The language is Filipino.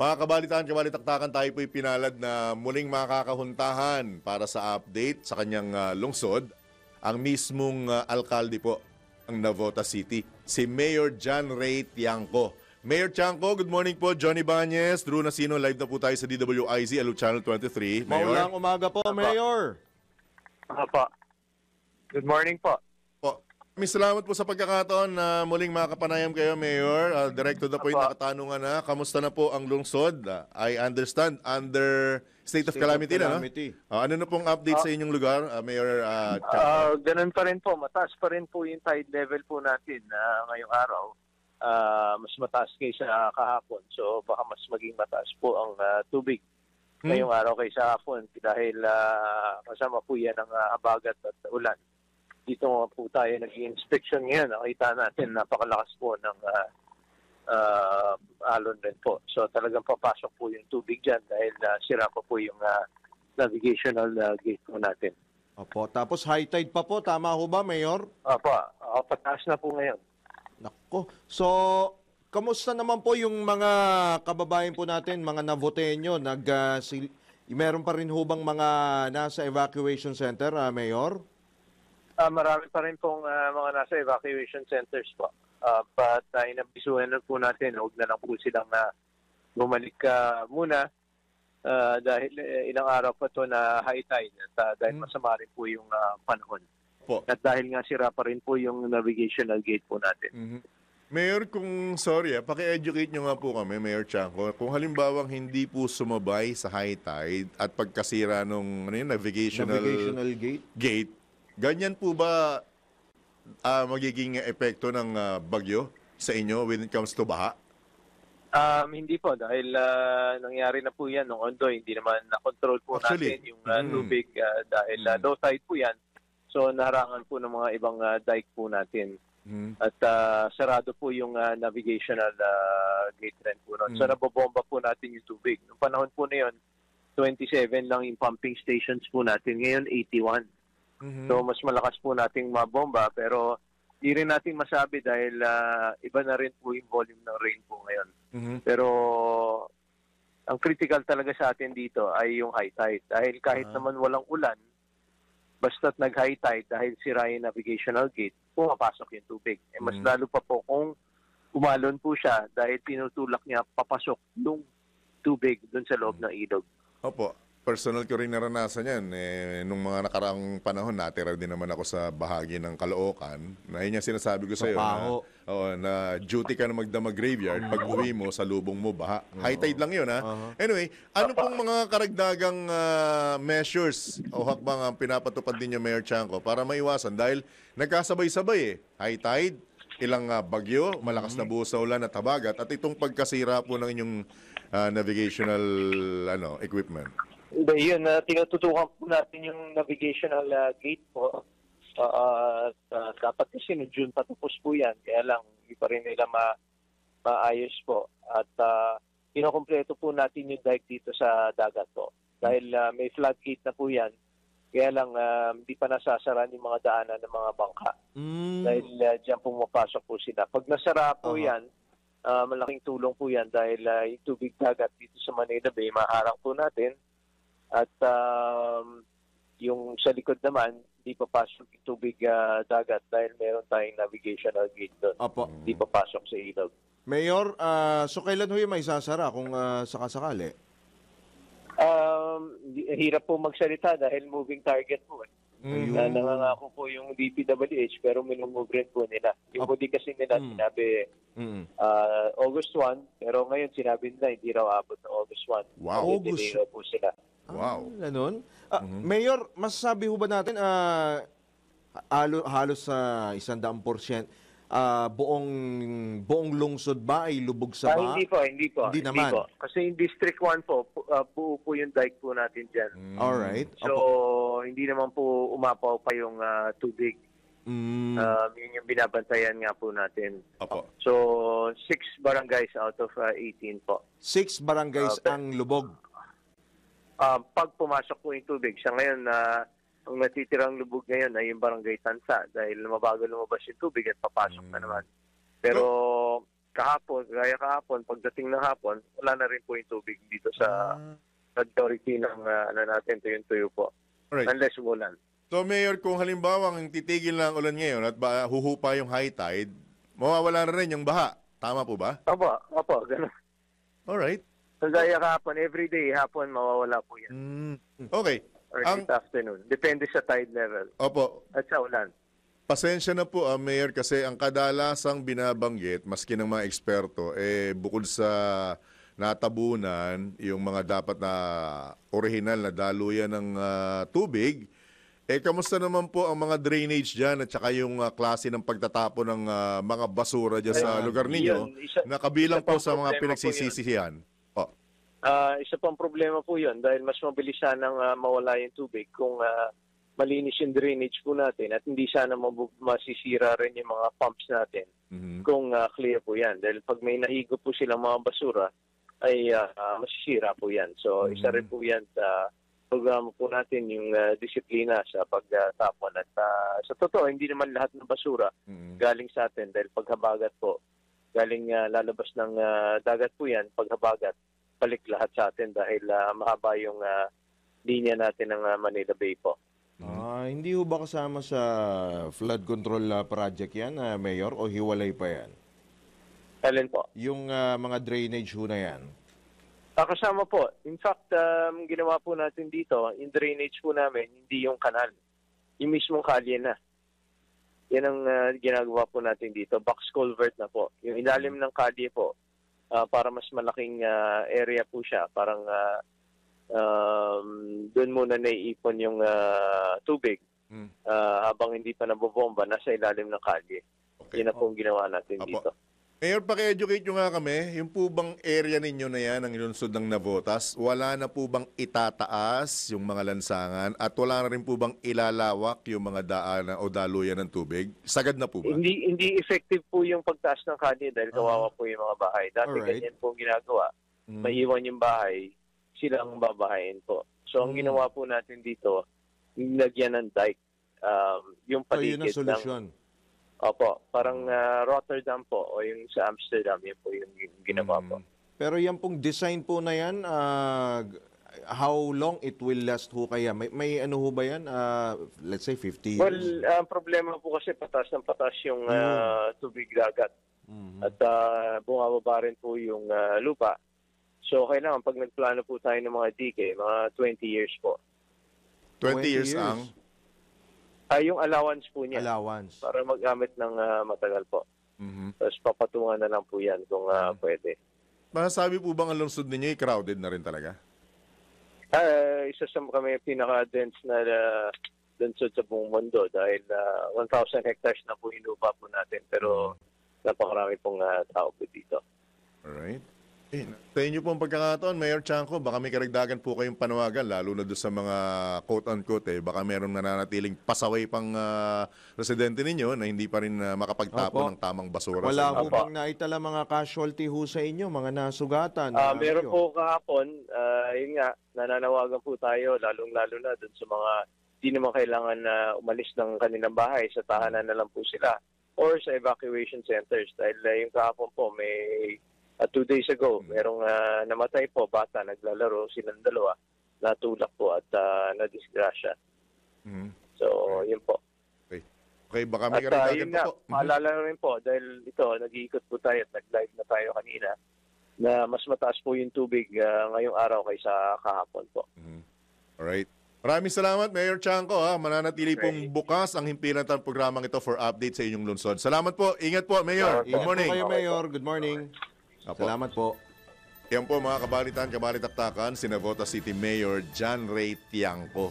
Mga kabalitaan, kabalitaktakan, tayo po'y pinalad na muling makakahuntahan para sa update sa kanyang lungsod ang mismong alkalde po ng Navotas City, si Mayor John Ray Tiangco. Mayor Tiangco, good morning po. Johnny Bañez, Drew Nasino, live na po tayo sa DWIZ, Alo Channel 23. Mayor. Maulang umaga po, Mayor. Opo. Good morning po. Salamat po sa pagkakataon na muling makapanayam kayo, Mayor. Direct to the point na katanungan na. Kamusta na po ang lungsod? I understand, under state of calamity na. No? Ano na pong update sa inyong lugar, Mayor? Ganun pa rin po. Mataas pa rin po yung tide level po natin ngayong araw. Mas mataas kaysa kahapon. So baka mas maging mataas po ang tubig ngayong araw kaysa kahapon dahil kasama po yan ang habagat at ulan. Dito nga po tayo nag-inspection ngayon. Nakita natin napakalakas po ng alon rin po. So talagang papasok po yung tubig dyan dahil sira po yung navigational gate po natin. Opo. Tapos high tide pa po. Tama ho ba, Mayor? Opo. Pataas na po ngayon. Nako. So, kamusta naman po yung mga kababayan po natin, mga Navoteño? Meron pa rin ho bang mga nasa evacuation center, Mayor? Marami pa rin pong mga nasa evacuation centers po. But inabisuhan na po natin, huwag na lang po silang bumalik muna dahil ilang araw pa to na high tide at dahil masama rin po yung panahon. At dahil nga sira pa rin po yung navigational gate po natin. Mayor, paki-educate nyo nga po kami, Mayor Tiangco. Kung halimbawang hindi po sumabay sa high tide at pagkasira nung navigational gate, ganyan po ba magiging epekto ng bagyo sa inyo when it comes to baha? Hindi po dahil nangyari na po yan nung Ondoy. Hindi naman na-control po natin yung tubig dahil low tide po yan. So naharangan po ng mga ibang dike po natin. At sarado po yung navigational gate rin po nun. So nabobomba po natin yung tubig. Noong panahon po na yun, 27 lang yung pumping stations po natin. Ngayon 81. So mas malakas po nating mabomba pero di rin natin masabi dahil iba na rin po yung volume ng rain po ngayon. Pero ang critical talaga sa atin dito ay yung high tide. Dahil kahit naman walang ulan, basta't nag-high tide dahil sira yung navigational gate, pumapasok yung tubig. Mas lalo pa po kung umalon po siya dahil tinutulak niya papasok yung tubig dun sa loob ng ilog. Opo. Personal ko rin naranasan yan. Nung mga nakaraang panahon, natira din naman ako sa bahagi ng Caloocan. Na yun yung sinasabi ko sa iyo na duty ka na magdamag graveyard. Pag uwi mo, sa lubong mo, baha. High tide lang yun, ha? Anyway, ano pong mga karagdagang measures o hakbang ang pinapatupad din niyo, Mayor Tiangco, para maiwasan? Dahil nagkasabay-sabay high tide, ilang bagyo, malakas na buhos na ulan at habagat, at itong pagkasira po ng inyong navigational equipment. Yun, tinututukan po natin yung navigational gate po. Dapat kasi no June patapos po yan. Kaya lang, hindi pa rin nila maayos po. At kinukumpleto po natin yung dike dito sa dagat po. Dahil may floodgate na po yan. Kaya lang, hindi pa nasasaran yung mga daanan ng mga bangka. Dahil dyan pumapasok po sila. Pag nasara po yan, malaking tulong po yan dahil yung tubig dagat dito sa Manila Bay, maharang po natin. At yung sa likod naman, hindi papasok yung tubig dagat dahil meron tayong navigational gate doon. Hindi papasok sa ilog. Mayor, so kailan ho yung may sasara kung sakasakali? Hirap po magsalita dahil moving target po. Nangangako po yung DPWH pero minumove rin po nila. Yung huli kasi nila sinabi August 1, pero ngayon sinabi nila hindi raw abot ng August 1. Wow. Delay po sila. Wow. Ganun. Mayor, masasabi ho ba natin halos sa 100% buong lungsod ba ay lubog sa baha? Hindi po. Naman. Kasi yung District 1 po, buo po yung dike po natin dyan. Alright. So, hindi naman po umapaw pa yung tubig. Yun yung binabantayan nga po natin. So, 6 barangays out of 18 po. 6 barangays ang lubog? Pag pumasok po yung tubig, sa ngayon ang natitirang lubog ngayon ay yung Barangay Tansa dahil mabagal lumabas yung tubig at papasok na naman. Pero kahapon, gaya kahapon, pagdating ng hapon, wala na rin po yung tubig dito sa majority ng natin, tuyo po. Alright. Unless umulan. So, Mayor, kung halimbawa ang titigil na ang ulan ngayon at huhupa yung high tide, mawawala na rin yung baha. Tama po ba? Opo, ganun. Alright. So, gaya kahapon, everyday, hapon, mawawala po yan. Okay. Or this afternoon. Depende sa tide level. Opo. At sa ulan. Pasensya na po, Mayor, kasi ang kadalasang binabanggit, maski ng mga eksperto, bukod sa natabunan, yung mga dapat na orihinal na daluyan ng tubig, kamusta naman po ang mga drainage dyan at saka yung klase ng pagtatapon ng mga basura dyan sa lugar ninyo na kabilang po sa mga pinagsisisihan? Isa pang problema po yun dahil mas mabilis sanang mawala yung tubig kung malinis yung drainage po natin at hindi sana masisira rin yung mga pumps natin kung clear po yan. Dahil pag may nahigo po silang mga basura ay masisira po yan. So isa rin po yan sa programa po natin yung disiplina sa pagtapon. At sa totoo, hindi naman lahat ng basura galing sa atin dahil paghabagat po, galing lalabas ng dagat po yan, paghabagat, balik lahat sa atin dahil mahaba yung linya natin ng Manila Bay po. Hindi ho ba kasama sa flood control project yan, Mayor, o hiwalay pa yan? Alin po? Yung mga drainage ho na yan. Kasama po. In fact, ginawa po natin dito, yung drainage po namin, hindi yung kanal. Yung mismong kalye na. Yan ang ginagawa po natin dito. Box culvert na po. Yung ilalim ng kalye po, para mas malaking area po siya. Parang doon muna naiipon yung tubig habang hindi pa nabobomba, nasa ilalim ng kalye. Okay. Yan na po ang ginawa natin dito. Mayor, paki-educate nyo nga kami, yung po bang area ninyo na yan, ang ilunsod ng Navotas, wala na po bang itataas yung mga lansangan at wala na rin po bang ilalawak yung mga daan o daluyan ng tubig? Sagad na po ba? Hindi effective po yung pagtaas ng kalye dahil kawawa po yung mga bahay. Dati ganyan po ang ginagawa. Maiwan yung bahay, silang babahayin po. So ang ginawa po natin dito, nilagyan ng dike. Yung paligid yun ang solusyon. Opo, parang Rotterdam po o yung sa Amsterdam, yun po yung ginawa po. Pero yan pong design po na yan, how long it will last ho kaya? May ano ho ba yan? Let's say 50 years? Well, ang problema po kasi patas ng patas yung tubig dagat. At bumababa rin po yung lupa. So kailangan pag nagplano po tayo ng mga dike, mga 20 years po. 20 years ang? Yung allowance po niya. Allowance. Para magamit ng matagal po. Tapos papatungan na lang po yan kung pwede. Masasabi po bang ang lungsod ninyo crowded na rin talaga? Isa sa kami pinaka-dense na lungsod sa buong mundo dahil 1,000 hectares na po inupa po natin. Pero napakarami pong tao po dito. Alright. Sa inyo pong pagkakataon, Mayor Chanco, baka may karagdagan po kayong panawagan, lalo na doon sa mga quote-unquote, baka meron nananatiling pasaway pang residente ninyo na hindi pa rin makapagtapon ng tamang basura. Wala po bang naitala mga casualty ho sa inyo, mga nasugatan? Meron po kahapon, yun nga, nananawagan po tayo, lalong-lalo na doon sa mga di naman kailangan na umalis ng kanilang bahay, sa tahanan na lang po sila, or sa evacuation centers. Dahil yung kahapon po, may 2 days ago, merong namatay po, bata, naglalaro, silang dalawa, natulak po at nadisgrasya. So, yun po. Okay, baka may at karagdagan yun pa po. Maalala rin po, dahil ito, nag-iikot po tayo at nag-live na tayo kanina, na mas mataas po yung tubig ngayong araw kaysa kahapon po. Alright. Maraming salamat, Mayor Chanco. Mananatili pong bukas ang himpilan ng programang ito for update sa inyong lungsod. Salamat po. Ingat po, Mayor. Good morning. Ingat po kayo, Mayor. Good morning. Salamat po. Yan po mga kabalitan, kabalitaktakan, si Navotas City Mayor John Ray Tiangco.